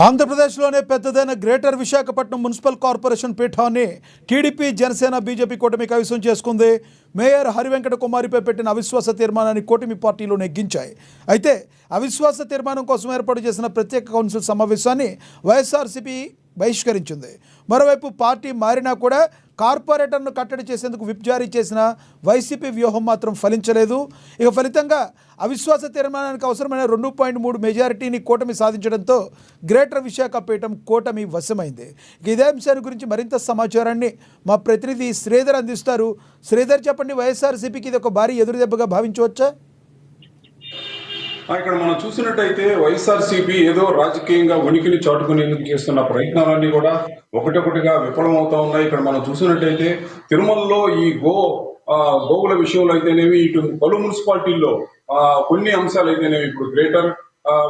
ఆంధ్రప్రదేశ్లోనే పెద్దదైన greater Visakhapatnam municipal corporation పీఠాన్ని టీడీపీ జనసేన బీజేపీ కూటమి కైవసం చేసుకుంది. మేయర్ హరివెంకట కుమారిపై పెట్టిన అవిశ్వాస తీర్మానాన్ని కూటమి పార్టీలు నెగ్గించాయి. అయితే అవిశ్వాస తీర్మానం కోసం ఏర్పాటు చేసిన ప్రత్యేక కౌన్సిల్ సమావేశాన్ని వైఎస్ఆర్సీపీ బహిష్కరించింది. మరోవైపు పార్టీ మారినా కూడా కార్పొరేటర్ను కట్టడి చేసేందుకు విప్ జారీ చేసిన వైసీపీ వ్యూహం మాత్రం ఫలించలేదు. ఇక ఫలితంగా అవిశ్వాస తీర్మానానికి అవసరమైన 2.3 మెజారిటీని కూటమి సాధించడంతో గ్రేటర్ విశాఖపట్నం కూటమి వశమైంది. ఇదే అంశాన్ని గురించి మరింత సమాచారాన్ని మా ప్రతినిధి శ్రీధర్ అందిస్తారు. శ్రీధర్, చెప్పండి, వైఎస్ఆర్సీపీకి ఇది ఒక భారీ ఎదురుదెబ్బగా భావించవచ్చా? ఇక్కడ మనం చూసినట్టయితే వైఎస్ఆర్సీపీ ఏదో రాజకీయంగా ఉనికిని చాటుకునేందుకు చేస్తున్న ప్రయత్నాలన్నీ కూడా ఒకటొకటిగా విఫలమవుతా ఉన్నాయి. ఇక్కడ మనం చూసినట్టయితే తిరుమలలో ఈ గోవుల విషయంలో అయితేనేవి, ఇటు పలు మున్సిపాలిటీల్లో కొన్ని అంశాలు అయితేనేవి, ఇప్పుడు గ్రేటర్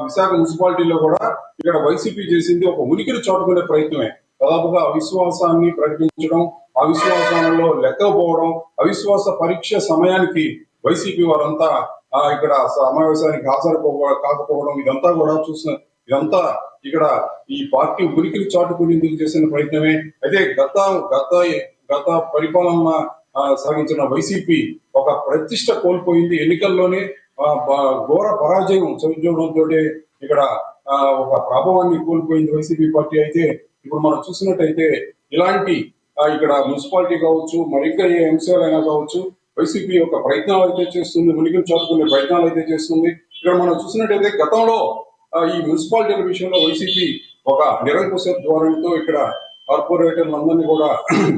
విశాఖ మున్సిపాలిటీలో కూడా ఇక్కడ వైసీపీ చేసింది ఒక ఉనికిని చాటుకునే ప్రయత్నమే. దాదాపుగా అవిశ్వాసాన్ని ప్రకటించడం, అవిశ్వాసంలో లెక్కకపోవడం, అవిశ్వాస పరీక్ష సమయానికి వైసీపీ వారంతా ఇక్కడ సమావేశానికి కాకపోవడం, ఇదంతా కూడా ఇదంతా ఇక్కడ ఈ పార్టీ ఉనికిని చాటుకునేందుకు చేసిన ప్రయత్నమే. అయితే గత పరిపాలన సాగించిన వైసీపీ ఒక ప్రతిష్ట కోల్పోయింది. ఎన్నికల్లోనే ఘోర పరాజయం చవిచూడడంతో ఇక్కడ ఒక ప్రభావాన్ని కోల్పోయింది వైసీపీ పార్టీ. అయితే ఇప్పుడు మనం చూసినట్టయితే ఇలాంటి ఇక్కడ మున్సిపాలిటీ కావచ్చు, మరింకా ఏ అంశాలైనా కావచ్చు, వైసీపీ యొక్క ప్రయత్నాలు అయితే చేస్తుంది, ఉనికిని చాటుకునే ప్రయత్నాలు అయితే చేస్తుంది. ఇక్కడ మనం చూసినట్టయితే గతంలో ఈ మున్సిపాలిటీల విషయంలో వైసీపీ ఒక నిరంకుశ ధోరణితో ఇక్కడ కార్పొరేటర్లందరినీ కూడా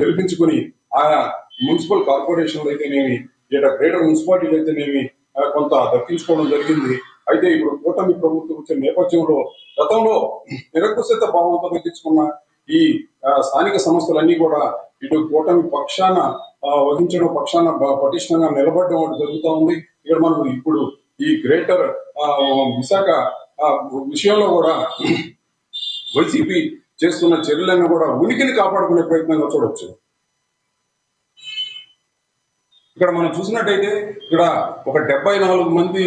గెలిపించుకుని ఆయా మున్సిపల్ కార్పొరేషన్లు అయితేనేమి, ఇక్కడ గ్రేటర్ మున్సిపాలిటీలు అయితేనేమి కొంత దక్కించుకోవడం జరిగింది. అయితే ఇప్పుడు కూటమి ప్రభుత్వం వచ్చిన నేపథ్యంలో గతంలో నిరంకుశత భావంతో దక్కించుకున్న ఈ స్థానిక సంస్థలన్నీ కూడా ఇటు కూటమి పక్షాన వహించడం, పక్షాన పటిష్టంగా నిలబడడం జరుగుతూ ఉంది. ఇక్కడ మనం ఇప్పుడు ఈ గ్రేటర్ విశాఖ విషయంలో కూడా వైసీపీ చేస్తున్న చర్యలను కూడా ఉనికిని కాపాడుకునే ప్రయత్నంగా చూడవచ్చు. ఇక్కడ మనం చూసినట్టయితే ఇక్కడ ఒక 74 మంది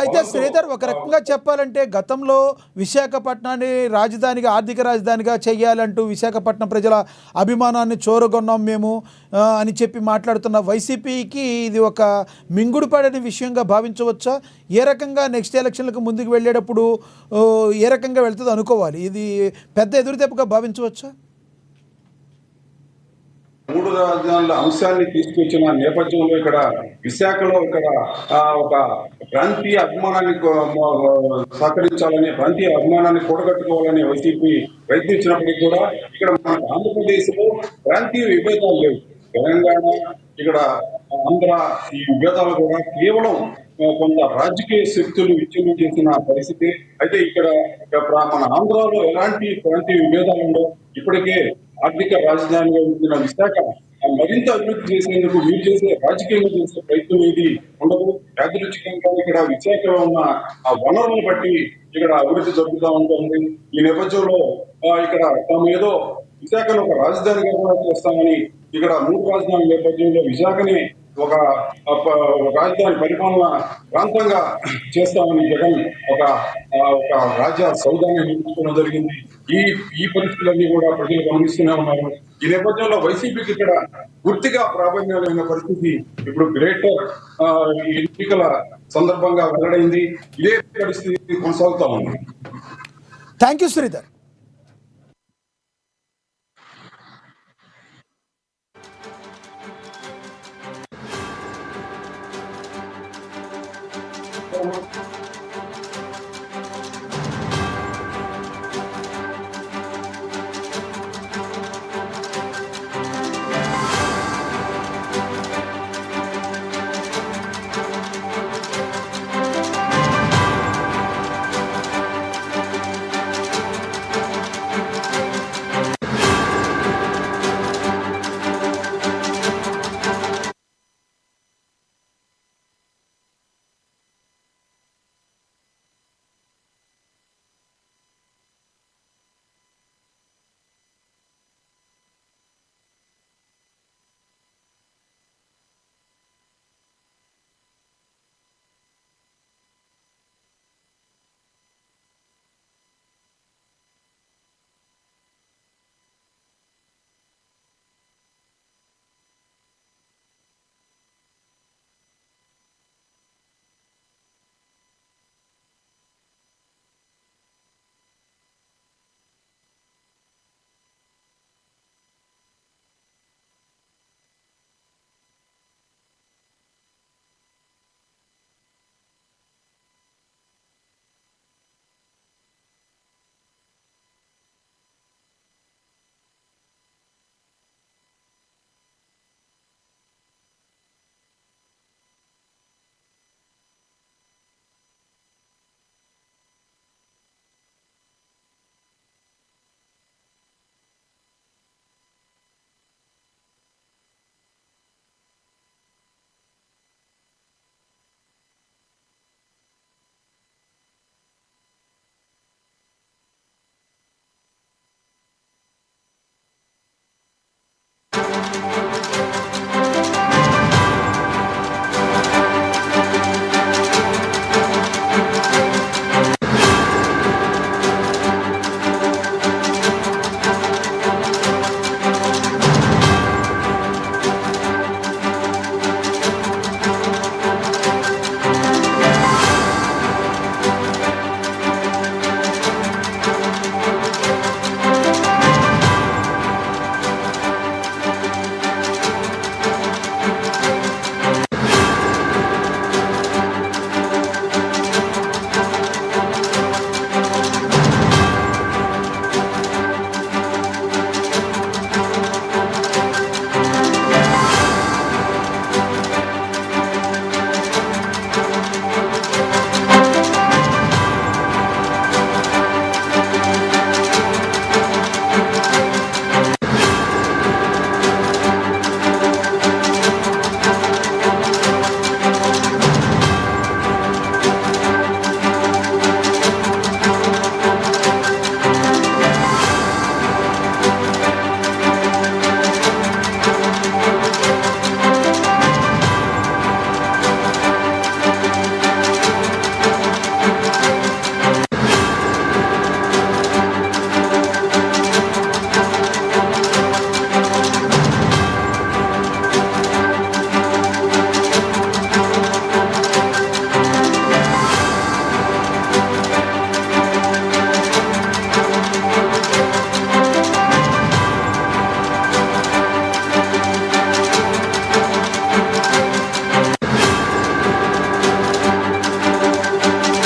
అయితే శ్రీధర్, ఒక రకంగా చెప్పాలంటే గతంలో విశాఖపట్నాన్ని రాజధానిగా, ఆర్థిక రాజధానిగా చేయాలంటూ విశాఖపట్నం ప్రజల అభిమానాన్ని చూరగొన్నాం మేము అని చెప్పి మాట్లాడుతున్న వైసీపీకి ఇది ఒక మింగుడు పడని విషయంగా భావించవచ్చా? ఏ రకంగా నెక్స్ట్ ఎలక్షన్లకు ముందుకు వెళ్ళేటప్పుడు ఏ రకంగా వెళ్తుందో అనుకోవాలి. ఇది పెద్ద ఎదురుదెబ్బగా భావించవచ్చా? 3 రాజధానుల అంశాన్ని తీసుకొచ్చిన నేపథ్యంలో ఇక్కడ విశాఖలో ఇక్కడ ఒక ప్రాంతీయ అభిమానాన్ని సహకరించాలని, ప్రాంతీయ అభిమానాన్ని కూడగట్టుకోవాలని వైసీపీ ప్రయత్నించినప్పటికీ కూడా ఇక్కడ మన ఆంధ్రప్రదేశ్ లో ప్రాంతీయ విభేదాలు లేవు. తెలంగాణ, ఇక్కడ ఆంధ్ర, ఈ విభేదాలు కూడా కేవలం కొంత రాజకీయ శక్తులు విచ్ఛిన్నం చేసిన పరిస్థితి. అయితే ఇక్కడ మన ఆంధ్రాలో ఎలాంటి ప్రాంతీయ విభేదాలు ఉండవు. ఇప్పటికే ఆర్థిక రాజధానిగా ఉంటున్న విశాఖ మరింత అభివృద్ధి చేసేందుకు వీలు చేసే రాజకీయంగా చేసే ప్రయత్నం ఏది ఉండదు. యాదృచ్ఛికంగా ఇక్కడ విశాఖలో ఉన్న ఆ వనరులను బట్టి ఇక్కడ అభివృద్ధి జరుగుతూ ఉంటుంది. ఈ నేపథ్యంలో ఇక్కడ తాము ఏదో విశాఖను ఒక రాజధానిగా కూడా చేస్తామని, ఇక్కడ 3 రాజధానుల నేపథ్యంలో విశాఖని ఒక రాజధాని పరిపాలన ప్రాంతంగా చేస్తామని జగన్ ఒక రాజ్య సౌధాన్ని నిర్మించుకోవడం జరిగింది. ఈ పరిస్థితులన్నీ కూడా ప్రజలు గమనిస్తూనే ఉన్నారు. ఈ నేపథ్యంలో వైసీపీకి ఇక్కడ పూర్తిగా ప్రాధాన్యమైన పరిస్థితి ఇప్పుడు గ్రేటర్ ఎన్నికల సందర్భంగా వెల్లడైంది. ఇదే పరిస్థితి కొనసాగుతా ఉంది. Thank you Sridhar.